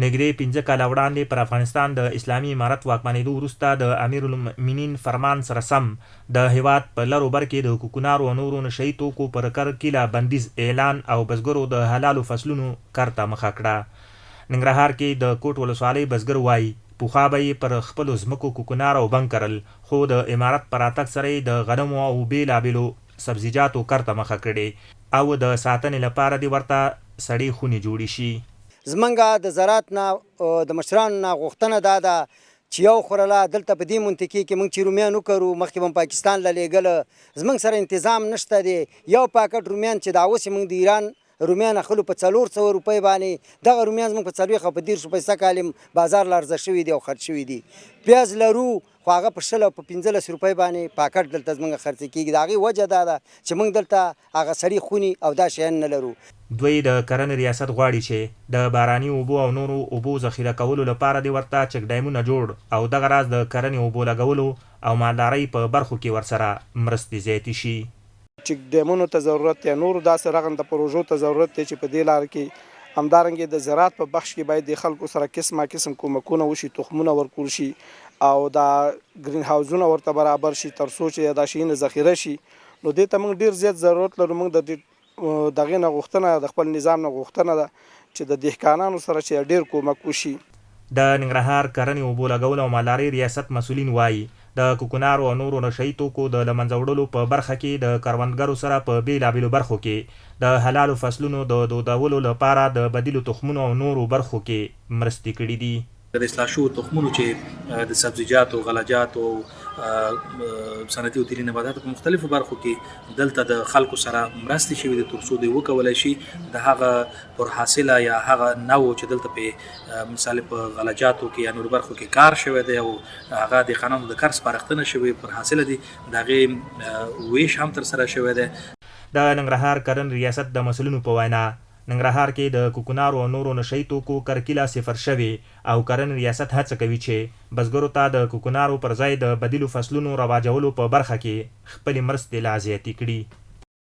نږدې 15 کاله وړاندې پر افغانستان د اسلامي امارت واکمنېدو وروسته د امیرالمؤمنین فرمان سره سم د هیواد په لر و بر کې د کوکنارو او نورو نشه یي توکو پر کرکیله بندیز اعلان او بزګرو د حلالو فصلونو کار ته مخه کړه. ننګرهار کې د کوټ ولسوالۍ بزګر وایي پخوا به یې پر خپلو ځمکو کوکنار او بنګ کرل، خو د امارت په راتګ سره یې د غنمو او بېلابېلو سبزیجاتو کار ته مخه کړې او د ساتنې لپاره دې ورته سړې خونې جوړې شي. زمونږ د زراعت نه د مشرانو نه غوښتنه دا ده چې یو خوړله دلته په دې منطقې کې موږ چې رومیان وکرو، مخکې به پاکستان له لېږله، زموږ سره انتظام نشته دی. یو پاکټ رومیان چې دا اوس موږ د ایران رومیان اخلو په 400 روپۍ باندې، دغه رومیان زموږ په 40 او په 30 پیسه کالم بازار له عرضه شوي دي او خرڅ شوي دي. پیاز لرو خو هغه په 60 او په 15 روپۍ باندې پاکټ دلته زموږ خرڅ کېږي. د هغې وجه دا ده چې موږ دلته هغه سړي خونې او دا شیان نه لرو. دوی د کرنې ریاست غواړي چې د باراني اوبو او نورو اوبو ذخیره کولو لپاره دې ورته چک ډیمونه جوړ او دغه راز د کرنې اوبو لګولو او مالدارۍ په برخو کې ورسره مرستې زیاتې شي. چک ډیمونو ته ضرورت یا نورو داسې رغنده پروژو ته ضرورت دی چې په دې لار کې همدارنګې د زراعت په بخش کې باید د خلکو سره قسم کومکونه وشي، تخمونه ورکول شي او دا ګرین هاوزونه ورته برابر شي تر څو چې دا شیونه ذخیره شي. نو دې ته موږ ډېر زیات ضرورت لرو. موږ د دغې نه غوښتنه د خپل نظام نه غوښتنه ده چې د دهقانانو سره چې ډېر کومک وشي. د ننګرهار کرنې اوبو لګولو او مالدارۍ ریاست مسؤلین وایي د کوکنارو او نورو نشه یي توکو د له منځه وړلو په برخه کې د کروندګرو سره په بېلابېلو برخو کې د حلالو فصلونو د دودولو لپاره د بدیلو تخمونو او نورو برخو کې مرستې کړي دي. د اصلاح شوو تخمونو چې د سبزیجاتو، غلجاتو، صنعتي او تیلي نباتاتو په مختلفو برخو کې دلته د خلکو سره مرستې شوي دي تر څو دوی وکولی شي د هغه پرحاصله یا هغه نوع چې دلته په مثال په غلجاتو کې یا نورو برخو کې کار شوی دی او هغه د قانون د کار سپارښتنه شوې پرحاصله دي، د هغې ویش هم ترسره شوی دی. د ننګرهار کرنې ریاست د مسؤلینو په وینا ننګرهار کې د کوکنارو او نورو نشه یي توکو کرکیله صفر شوې او کرنې ریاست هڅه کوي چې بزګرو ته د کوکنارو پر ځای د بدیلو فصلونو رواجولو په برخه کې خپلې مرستې لا زیاتې کړي.